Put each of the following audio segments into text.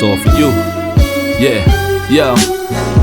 It's all for you. Yeah, yo.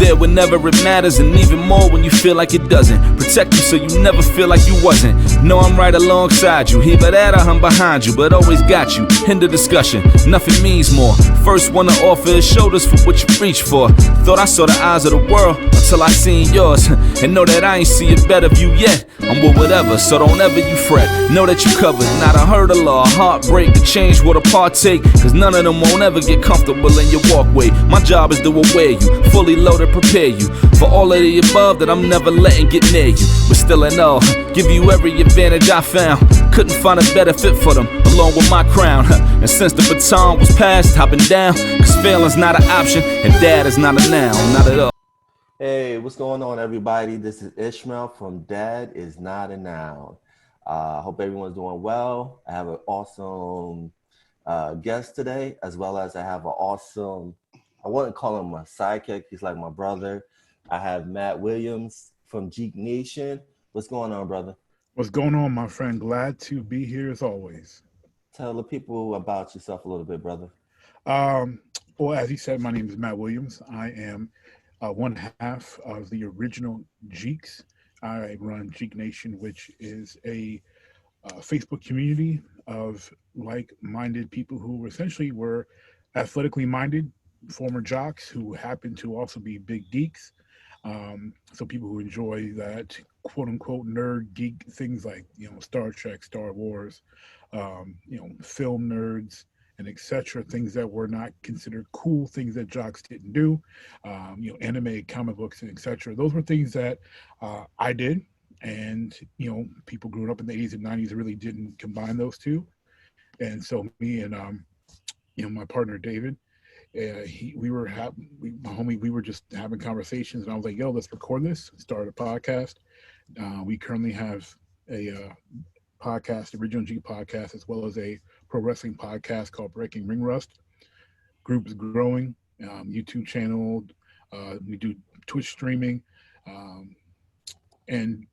There whenever it matters, and even more when you feel like it doesn't. Protect you so you never feel like you wasn't. Know I'm right alongside you. Either that or I'm behind you, but always got you. End the discussion, nothing means more. First one to offer is shoulders for what you reach for. Thought I saw the eyes of the world until I seen yours. And know that I ain't see a better view yet. I'm with whatever, so don't ever you fret. Know that you covered, not a hurdle or a heartbreak. A change what a partake, cause none of them won't ever get comfortable in your walkway. My job is to aware you, fully loaded, prepare you for all of the above that I'm never letting get near you. But still in all, give you every advantage I found. Couldn't find a better fit for them, along with my crown. And since the baton was passed, I've been down. Cause failing's not an option, and dad is not a noun, not at all. Hey, what's going on, everybody? This is Ishmael from Dad Is Not A Noun. I hope everyone's doing well. I have an awesome guest today, as well as I have an awesome, I wouldn't call him my sidekick, he's like my brother. I have Matt Williams from Jeek Nation. What's going on, brother? What's going on, my friend? Glad to be here as always. Tell the people about yourself a little bit, brother. Well, as you said, my name is Matt Williams. I am one half of the original Jeeks. I run Jeek Nation, which is a Facebook community of like-minded people who essentially were athletically minded, former jocks who happen to also be big geeks. So people who enjoy that quote-unquote nerd geek things like, Star Trek, Star Wars, film nerds, and etc. Things that were not considered cool, things that jocks didn't do, anime, comic books, and etc. Those were things that I did, and people growing up in the 80s and 90s really didn't combine those two. And so me and my partner David, we were just having conversations, and I was like, "Yo, let's record this, start a podcast." We currently have a podcast, original G podcast, as well as a pro wrestling podcast called Breaking Ring Rust. Group is growing, YouTube channel. We do Twitch streaming, and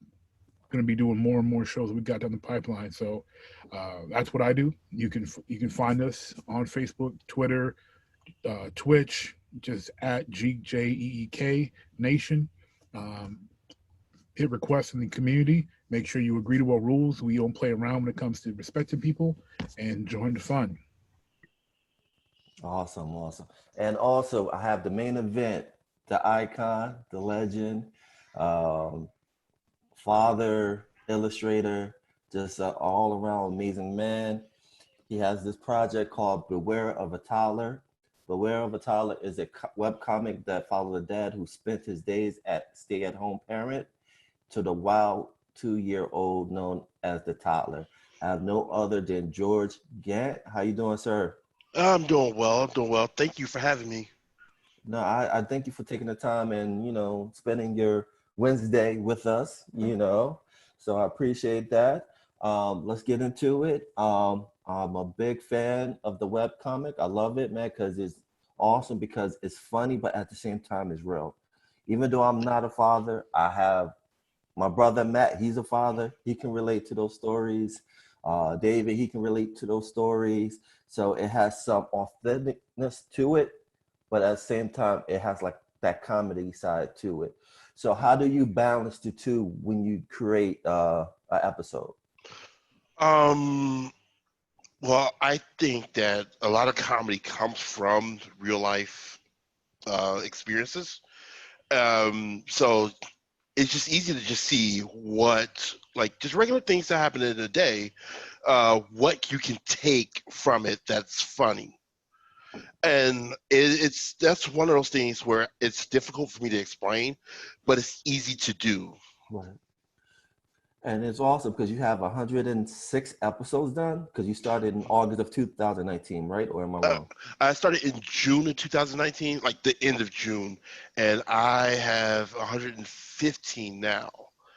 going to be doing more and more shows we got down the pipeline. So that's what I do. You can find us on Facebook, Twitter, Twitch, just at Jeek, Jeek Nation. Hit requests in the community. Make sure you agree to our rules. We don't play around when it comes to respecting people, and join the fun. Awesome. And also, I have the main event, the icon, the legend, father, illustrator, just an all-around amazing man. He has this project called Beware of a Toddler. Beware of a Toddler is a webcomic that follows a dad who spent his days at stay-at-home parent to the wild 2-year-old known as the toddler. I have no other than George Gant. How you doing, sir? I'm doing well. Thank you for having me. No, I thank you for taking the time and, spending your Wednesday with us, So I appreciate that. Let's get into it. I'm a big fan of the webcomic. I love it, man, because it's awesome, because it's funny, but at the same time, it's real. Even though I'm not a father, I have my brother, Matt, he's a father. He can relate to those stories. David, he can relate to those stories. So it has some authenticness to it, but at the same time, it has like that comedy side to it. So how do you balance the two when you create an episode? Well, I think that a lot of comedy comes from real life experiences. So it's just easy to just see just regular things that happen in a day, what you can take from it that's funny. And that's one of those things where it's difficult for me to explain, but it's easy to do. Right. And it's awesome because you have 106 episodes done, because you started in August of 2019, right? Or am I wrong? I started in June of 2019, like the end of June, and I have 115 now.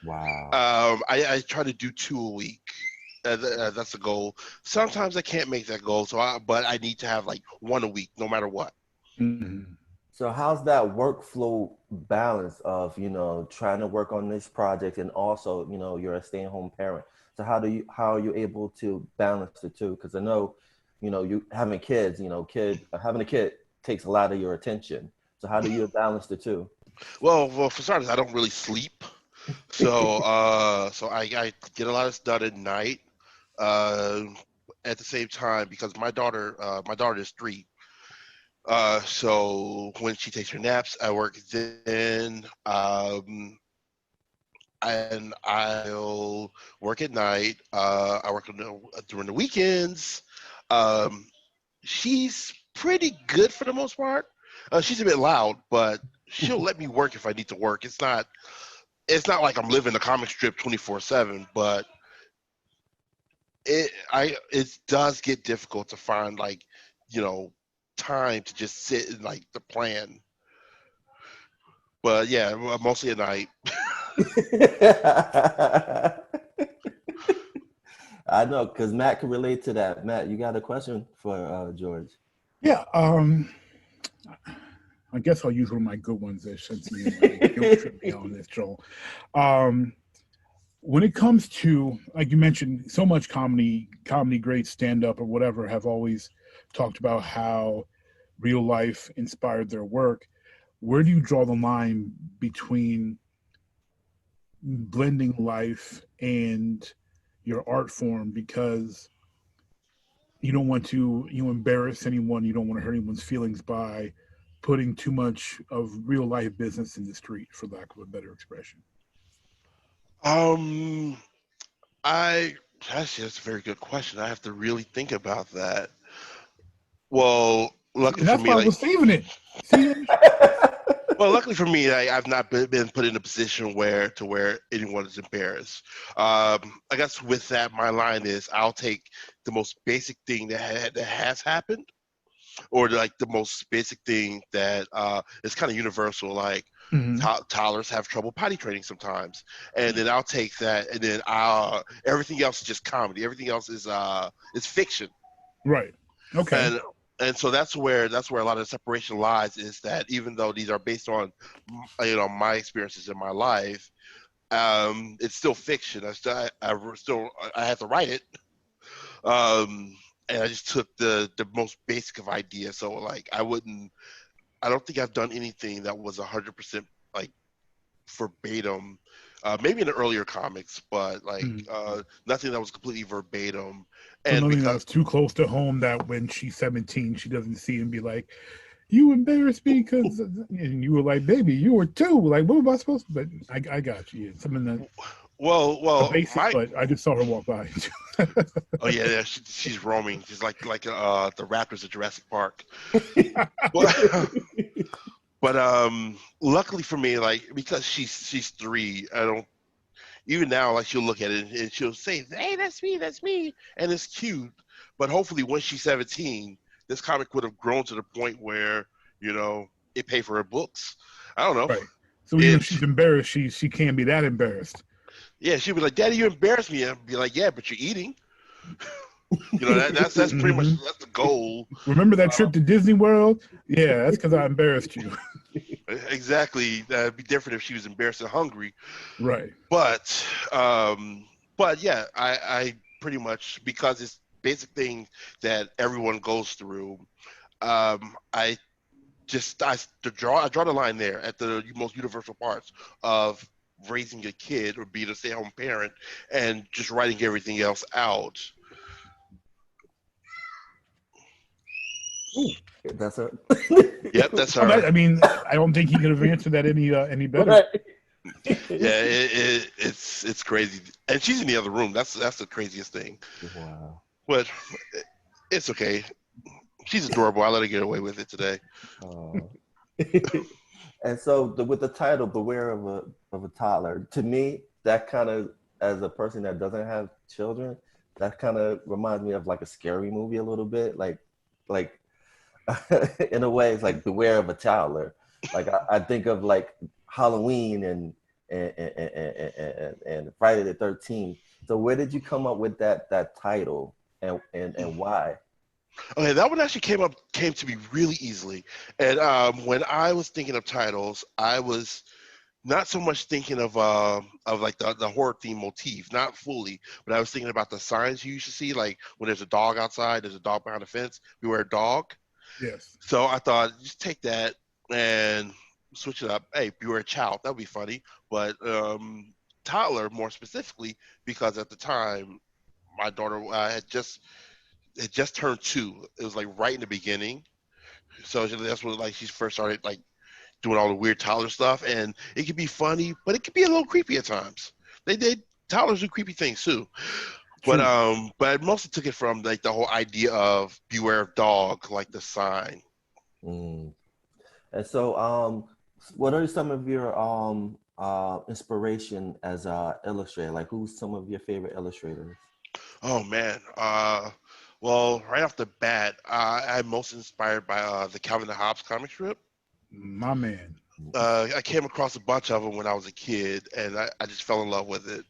Wow. I try to do 2 a week. That's the goal. Sometimes I can't make that goal, but I need to have like 1 a week, no matter what. Mm-hmm. So how's that workflow balance of, trying to work on this project and also, you're a stay-at-home parent. So how are you able to balance the two? Because I know, you having kids, having a kid takes a lot of your attention. So how do you balance the two? Well, for starters, I don't really sleep, so so I get a lot of stuff at night. Uh, at the same time, because my daughter is 3. So when she takes her naps, I work then, and I'll work at night. I work during the weekends. Um, she's pretty good for the most part. She's a bit loud, but she'll let me work if I need to work. It's not like I'm living a comic strip 24/7, but it does get difficult to find, like, you know, time to just sit and like the plan. But yeah, mostly at night. I know, because Matt can relate to that. Matt, you got a question for George? Yeah. I guess I'll use one of my good ones there since you guilt trip me on this, Joel. When it comes to, like you mentioned, so much comedy greats, stand up or whatever, have always talked about how real life inspired their work. Where do you draw the line between blending life and your art form? Because you don't want to embarrass anyone, you don't want to hurt anyone's feelings by putting too much of real life business in the street, for lack of a better expression. That's a very good question. I have to really think about that. Well, luckily And for that's me, why I like, was saving it. See, well, luckily for me, I've not been put in a position where anyone is embarrassed. I guess with that, my line is I'll take the most basic thing that has happened, or like the most basic thing that is kind of universal, like Mhm. toddlers have trouble potty training sometimes, and then I'll take that, and then everything else is just comedy. Everything else is fiction, Right. Okay. and so that's where a lot of the separation lies. Is that even though these are based on my experiences in my life, it's still fiction. I have to write it. Um, and I just took the most basic of ideas. So like I don't think I've done anything that was 100% like verbatim. Maybe in the earlier comics, but like Mhm. nothing that was completely verbatim. So And nothing because that's too close to home that when she's 17, she doesn't see and be like, "You embarrassed me," because and you were like, "Baby, you were 2. Like, what am I supposed to?" But I got you. Yeah, something that a well, basic, but I just saw her walk by. oh yeah, she's roaming. She's like the Raptors at Jurassic Park. But luckily for me, like, because she's 3, I don't even now, like, she'll look at it and she'll say, "Hey, that's me," and it's cute. But hopefully, when she's 17, this comic would have grown to the point where it paid for her books. I don't know. Right. So even if It she's embarrassed, she can't be that embarrassed. Yeah, she'd be like, "Daddy, you embarrassed me." I'd be like, "Yeah, but you're eating." That's pretty much Mhm. that's the goal. Remember that trip to Disney World? Yeah, that's because I embarrassed you. Exactly. That'd be different if she was embarrassed and hungry. Right. But but yeah, I pretty much, because it's basic thing that everyone goes through. I just I draw the line there at the most universal parts of raising a kid or being a stay-at-home parent, and just writing everything else out. Ooh. That's her. Yep, that's Oh, her. I mean, I don't think he could have answered that any better. Right. Yeah, it's crazy, and she's in the other room. That's the craziest thing. Wow. But it's okay. She's adorable. I let her get away with it today. Oh. And so with the title "Beware of a Toddler," to me, that kind of, as a person that doesn't have children, that kind of reminds me of like a scary movie a little bit. Like in a way, it's like "Beware of a Toddler." Like I think of like Halloween and Friday the 13th. So where did you come up with that title, and why? Okay, that one actually came to me really easily. And when I was thinking of titles, I was not so much thinking of like the horror theme motif, not fully, but I was thinking about the signs you used to see, like when there's a dog outside, there's a dog behind the fence, beware dog. Yes. So I thought, just take that and switch it up. Hey, Beware a Child, that would be funny. But Toddler, more specifically, because at the time, my daughter had just turned 2. It was like right in the beginning. So that's when like she first started like doing all the weird toddler stuff, and it could be funny, but it could be a little creepy at times. They did toddlers do creepy things too. True. But I mostly took it from like the whole idea of beware of dog, like the sign. Mm. And so, what are some of your inspiration as a illustrator? Like, who's some of your favorite illustrators? Oh man. Well, right off the bat, I'm most inspired by the Calvin and Hobbes comic strip. My man. I came across a bunch of them when I was a kid, and I just fell in love with it.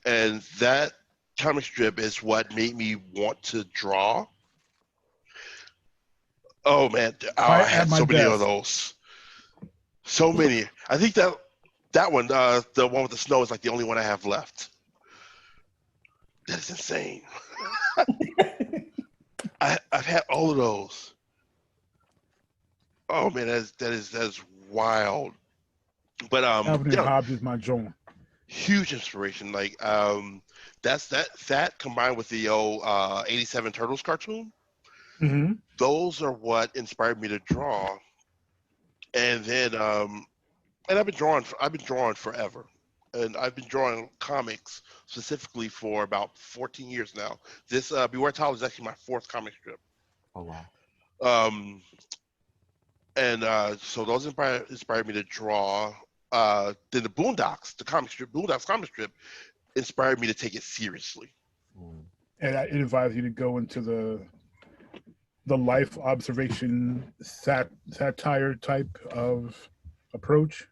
And that comic strip is what made me want to draw. Oh man, I Right at had my so many of desk. those. So many. I think that one, the one with the snow, is like the only one I have left. That is insane. I've had all of those. Oh man, that is wild. But Calvin and yeah, Hobbes is my joint. huge inspiration. Like that combined with the old 87 Turtles cartoon. Mm-hmm. Those are what inspired me to draw. And then and I've been drawing forever. And I've been drawing comics specifically for about 14 years now. This Beware Toddler is actually my 4th comic strip. Oh wow. Um, and so those inspired me to draw. Then the Boondocks, the comic strip, Boondocks comic strip, inspired me to take it seriously. Mm. And I advise you to go into the life observation satire type of approach.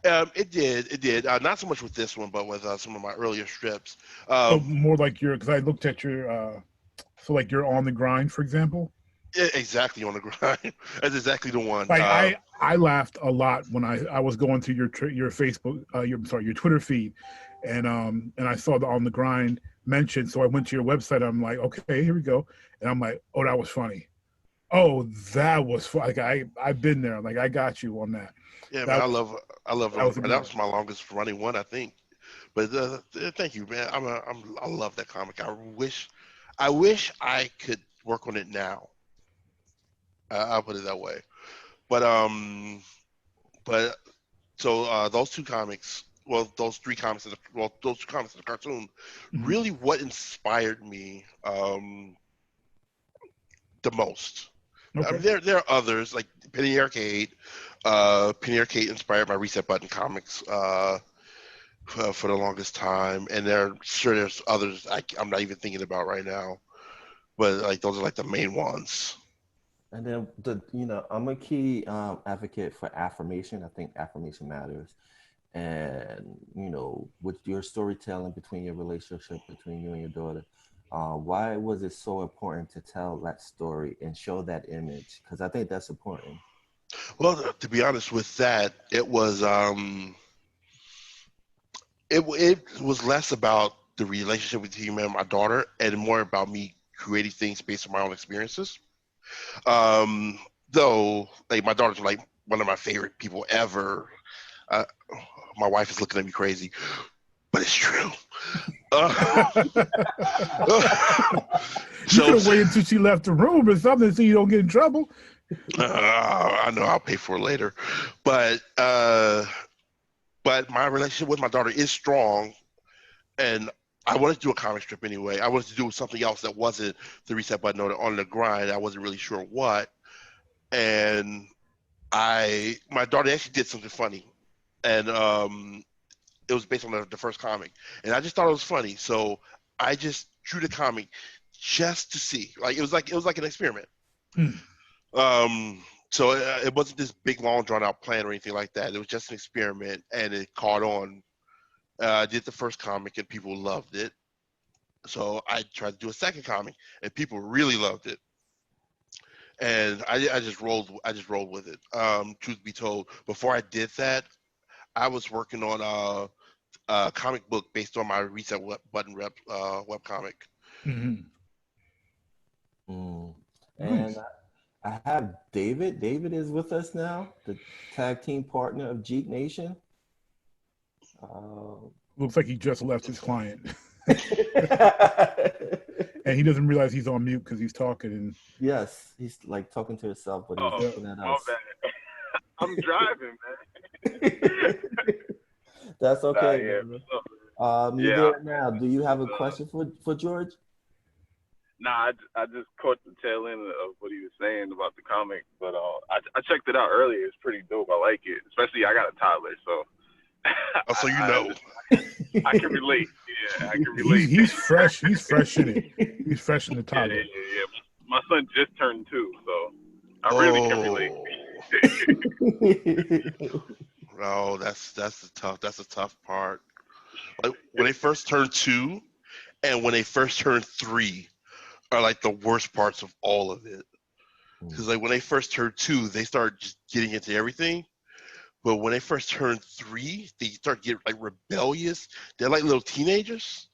It did. Not so much with this one, but with some of my earlier strips. So more like because I looked at your so like you're on the grind, for example. Exactly on the grind. That's exactly the one. Like I laughed a lot when I was going through your Facebook your Twitter feed, and I saw the on the grind mentioned. So I went to your website. I'm like, okay, here we go, and I'm like, oh, that was funny. Oh, that was fun. Like I've been there. Like I got you on that. Yeah, man, That I love it that on the was a grind. good That one. was my longest running one, I think. But thank you, man. I love that comic. I wish I could work on it now. I'll put it that way. But but so those 2 comics, well, those 3 comics, those 2 comics in the cartoon, Mhm. really what inspired me the most. I Okay. mean, there are others like Penny Arcade. Penny Arcade inspired my Reset Button comics for the longest time, and there's others I'm not even thinking about right now. But like those are like the main ones. And then I'm a key advocate for affirmation. I think affirmation matters. And with your storytelling between your relationship between you and your daughter, why was it so important to tell that story and show that image? Because I think that's important. Well, to be honest with that, it was less about the relationship between me and my daughter, and more about me creating things based on my own experiences. Um, though, like my daughter's like one of my favorite people ever. Uh, my wife is looking at me crazy, but it's true. You could So have waited until she left the room or something so you don't get in trouble. I know I'll pay for it later, but my relationship with my daughter is strong, and I wanted to do a comic strip anyway. I wanted to do something else that wasn't the Reset Button or on the grind. I wasn't really sure what, and my daughter actually did something funny, and it was based on the first comic, and I just thought it was funny, so I just drew the comic just to see. Like it was like an experiment. Hmm. So it wasn't this big, long, drawn out plan or anything like that. It was just an experiment, and it caught on. I did the first comic, and people loved it. So I tried to do a second comic, and people really loved it. And I just rolled. I just rolled with it. Truth be told, before I did that, I was working on a comic book based on my Button webcomic. Mm-hmm. Mm. And Nice. I have David. David is with us now, the tag team partner of Jeek Nation. Looks like he just left his client. And he doesn't realize he's on mute because he's talking. And Yes, he's like talking to himself, but he's looking at my us. bad. I'm driving, man. That's okay. Nah, yeah, Man. what's up, man? You Yeah, there now? Do you have a question for George? Nah, I just caught the tail end of what he was saying about the comic, but I checked it out earlier. It's pretty dope. I like it, especially I got a toddler, so. Oh, so you know. I can relate. Yeah, I can relate. He's fresh. He's fresh in it. He's fresh in the toddler. Yeah. My son just turned 2, so I really can relate. No, that's a tough part. Like when they first turn 2 and when they first turn 3 are like the worst parts of all of it. Because like when they first turn 2, they start just getting into everything. But when they first turn 3, they start getting like rebellious. They're like little teenagers.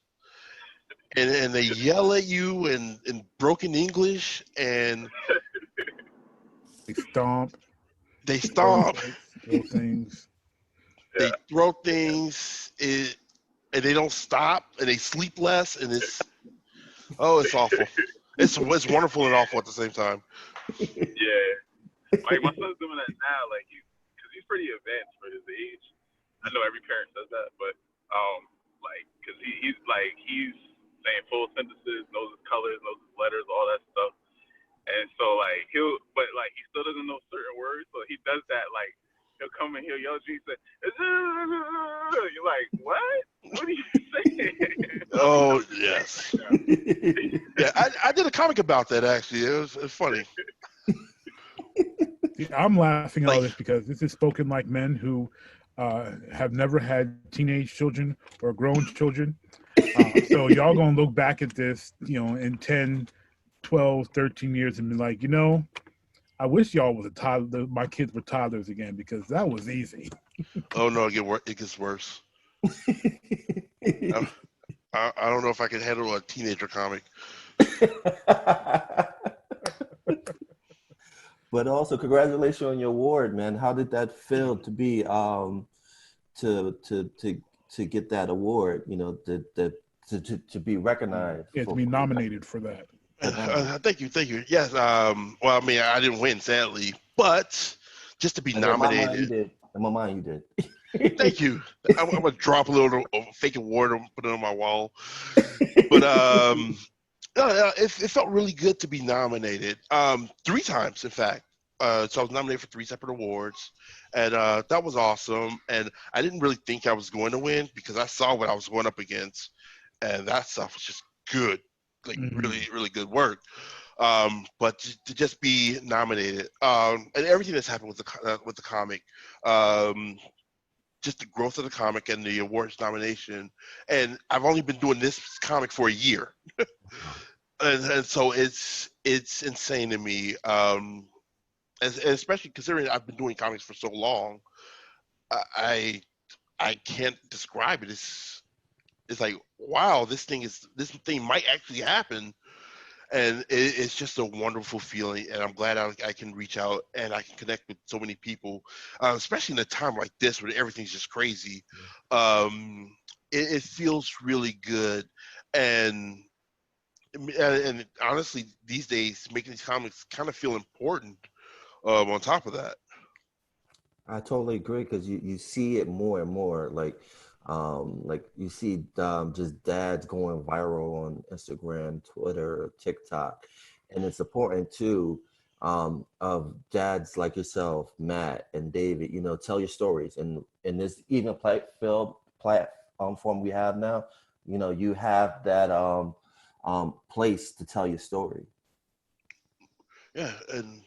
And they yell at you in broken English and They stomp. Throw things. They throw things, and they don't stop, and they sleep less, and it's awful. It's wonderful and awful at the same time. Yeah, like my son's doing that now, like because he's pretty advanced for his age. I know every parent does that, but like because he's saying full sentences, knows his colors, knows his letters, all that stuff. And so like he still doesn't know certain words, so he does that like. He'll come and he'll yell at you and say, you're like, what? What are you saying? Oh, yes. Yeah, I did a comic about that, actually. It was funny. I'm laughing at all this because this is spoken like men who have never had teenage children or grown children. So y'all going to look back at this, in 10, 12, 13 years and be like, I wish y'all was a toddler. My kids were toddlers again because that was easy. Oh no, it gets worse. I don't know if I can handle a teenager comic. But also, congratulations on your award, man. How did that feel to be to get that award? To be recognized. Yeah, to be nominated for that. Thank you. Yes. Well, I mean, I didn't win, sadly, but just to be nominated. In my mind, you did. Thank you. I'm gonna drop a little fake award and put it on my wall. But it felt really good to be nominated. 3 times, in fact. So I was nominated for 3 separate awards, and that was awesome. And I didn't really think I was going to win because I saw what I was going up against, and that stuff was just good. Like really, really good work. But to just be nominated, and everything that's happened with the comic, just the growth of the comic and the awards nomination, and I've only been doing this comic for a year, and so it's insane to me, and especially considering I've been doing comics for so long, I can't describe it. It's like, wow, this thing might actually happen, and it's just a wonderful feeling. And I'm glad I can reach out and I can connect with so many people, especially in a time like this where everything's just crazy. It feels really good, and honestly, these days making these comics kind of feel important. On top of that, I totally agree because you see it more and more, like you see just dads going viral on Instagram, Twitter, TikTok, and it's important too of dads like yourself, Matt and David. Tell your stories, and in this even platform we have now, you have that place to tell your story. Yeah, and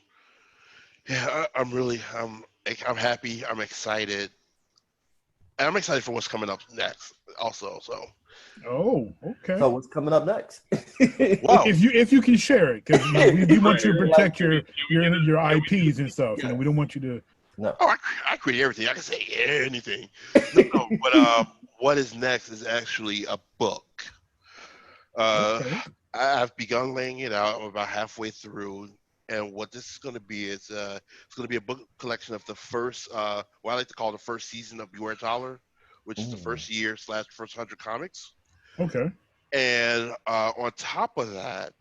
I'm happy. I'm excited. And I'm excited for what's coming up next also. So. Oh, okay. So what's coming up next? Wow. If you can share it, because we want you to protect your IPs and stuff. Yes. We don't want you to. No. Oh, I create everything. I can say anything. No, but what is next is actually a book. Okay. I've begun laying it out. I'm about halfway through, And what this is going to be is it's going to be a book collection of the first, what I like to call the first season of Beware of Toddler, which is the first year / first 100 comics. Okay. And on top of that,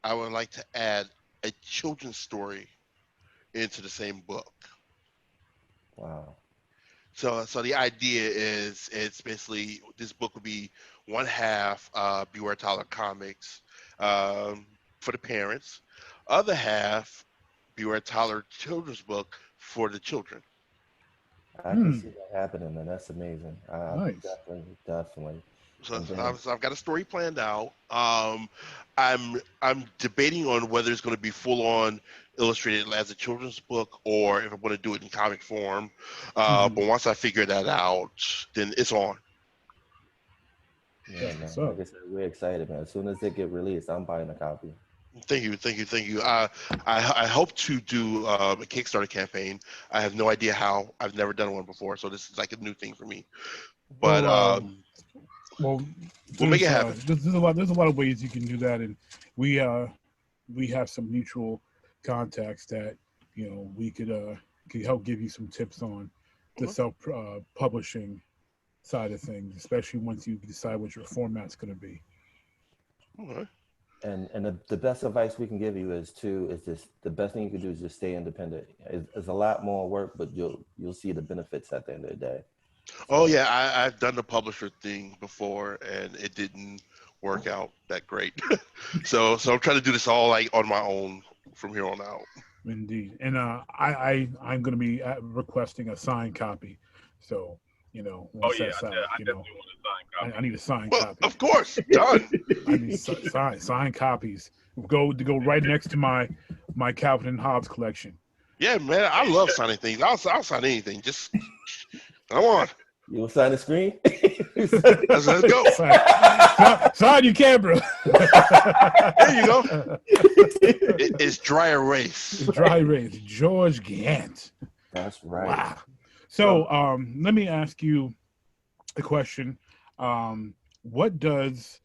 I would like to add a children's story into the same book. Wow. So the idea is it's basically this book will be one half Beware Toddler comics for the parents, other half Beware Toddler children's book for the children. I can see that happening, man. That's amazing. Nice. Definitely. So And then, I've got a story planned out. I'm debating on whether it's going to be full on illustrated as a children's book or if I'm going to do it in comic form. But once I figure that out, then it's on. yeah, man. Like I said, we're excited, man. As soon as they get released, I'm buying a copy. Thank you. I hope to do a Kickstarter campaign. I have no idea how. I've never done one before, so this is like a new thing for me. But we'll make it happen. There's a lot of ways you can do that, and we have some mutual contacts that we could help give you some tips on the self publishing side of things, especially once you decide what your format's going to be. Okay. And the best advice we can give you is the best thing you can do is just stay independent. It's a lot more work, but you'll see the benefits at the end of the day. Oh yeah, I've done the publisher thing before, and it didn't work out that great. so I'm trying to do this all like on my own from here on out. Indeed, and I'm going to be requesting a signed copy. So once that's out, I definitely want a signed copy. I need a signed Well, copy. of course, done. I need signed copies. Go right next to my Calvin and Hobbes collection. Yeah, man, I love signing things. I'll sign anything. Just come on. You want to sign the screen? Let's go. Sign your camera. There you go. It's dry erase. Dry erase. George Gant. That's right. Wow. So let me ask you a question. What does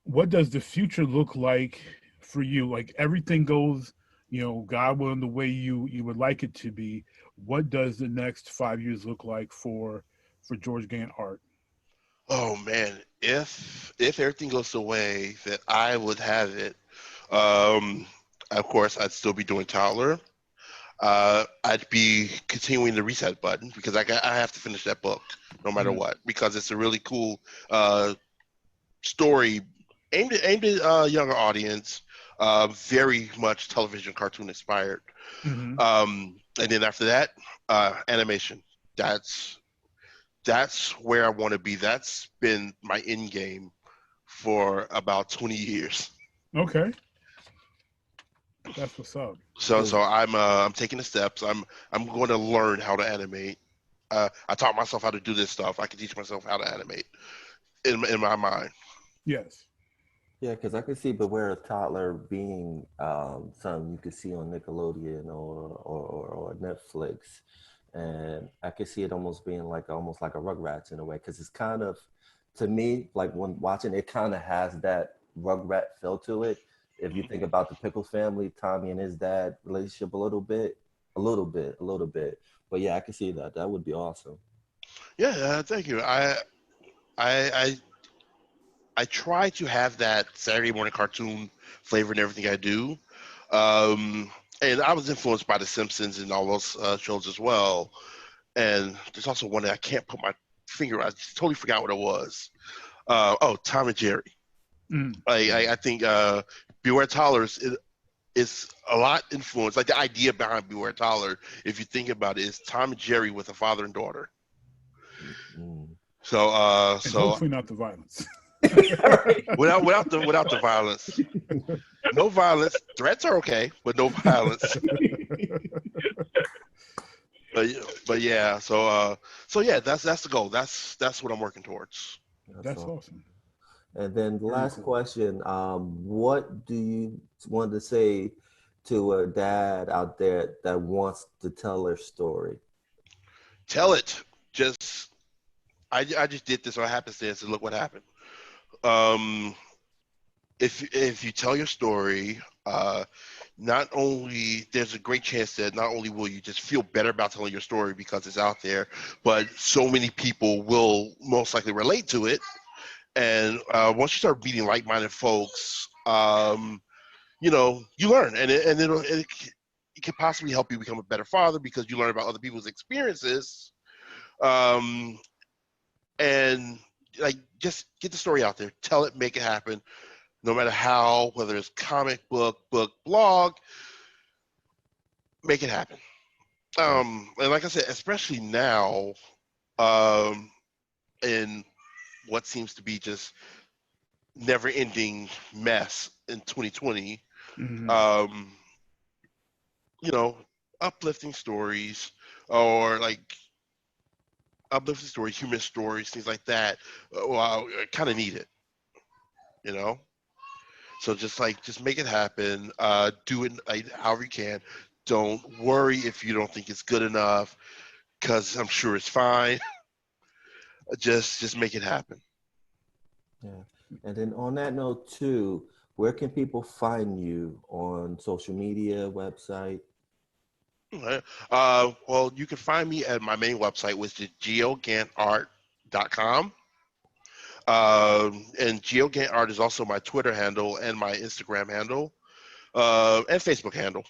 the future look like for you? Like everything goes, God willing, the way you would like it to be. What does the next 5 years look like for George Gant art? Oh man, if everything goes the way that I would have it, of course I'd still be doing Toddler. I'd be continuing the reset button because I have to finish that book no matter what, because it's a really cool story aimed at younger audience, very much television cartoon inspired. And then after that, animation. That's where I want to be. That's been my end game for about 20 years. Okay. That's what's up. So I'm taking the steps. I'm going to learn how to animate. I taught myself how to do this stuff. I can teach myself how to animate in my mind. Yes. Yeah, because I could see Beware of Toddler being something you could see on Nickelodeon or Netflix, and I could see it almost being almost like a Rugrats in a way, because it's kind of, to me, like when watching it, kind of has that Rugrat feel to it. If you think about the Pickles family, Tommy and his dad relationship a little bit. But yeah, I can see that. That would be awesome. Yeah, thank you. I try to have that Saturday morning cartoon flavor in everything I do. And I was influenced by The Simpsons and all those shows as well. And there's also one that I can't put my finger on. I just totally forgot what it was. Tom and Jerry. I think Beware Toddlers is a lot influenced. Like the idea behind Beware Toddler, if you think about it, is Tom and Jerry with a father and daughter. So hopefully not the violence. without the violence. No violence. Threats are okay, but no violence. but yeah, so yeah, that's the goal. That's what I'm working towards. That's awesome. And then the last question, what do you want to say to a dad out there that wants to tell their story? Tell it. I just did this on happenstance and look what happened. if you tell your story, not only there's a great chance that not only will you just feel better about telling your story because it's out there, but so many people will most likely relate to it. And once you start meeting like-minded folks, you know, you learn, and it can possibly help you become a better father because you learn about other people's experiences, um, and like just get the story out there, tell it, make it happen, no matter how, whether it's comic book, blog, make it happen. And like I said, especially now, in what seems to be just never-ending mess in 2020, Mhm. um, you know, uplifting stories or like uplifting stories, human stories, things like that, well, kind of need it, you know. So just make it happen. Do it like, however you can. Don't worry if you don't think it's good enough, because I'm sure it's fine. Just make it happen. Yeah. And then on that note too, where can people find you on social media, website? Right. Well, you can find me at my main website, which is geogantart.com. And GeoGantArt is also my Twitter handle and my Instagram handle, and Facebook handle.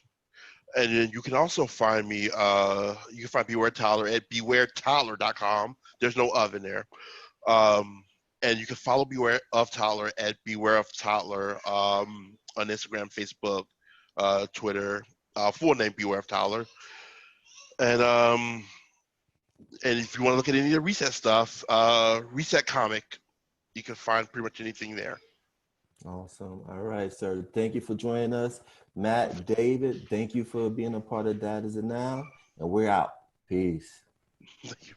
And then you can also find me, you can find Beware Toddler at bewaretoddler.com. There's no in there. And you can follow Beware of Toddler at Beware of Toddler, on Instagram, Facebook, Twitter, full name Beware of Toddler. And if you want to look at any of the Reset stuff, Reset Comic, you can find pretty much anything there. Awesome. All right, sir. Thank you for joining us. Matt, David, thank you for being a part of That Is It Now. And we're out. Peace. Thank you.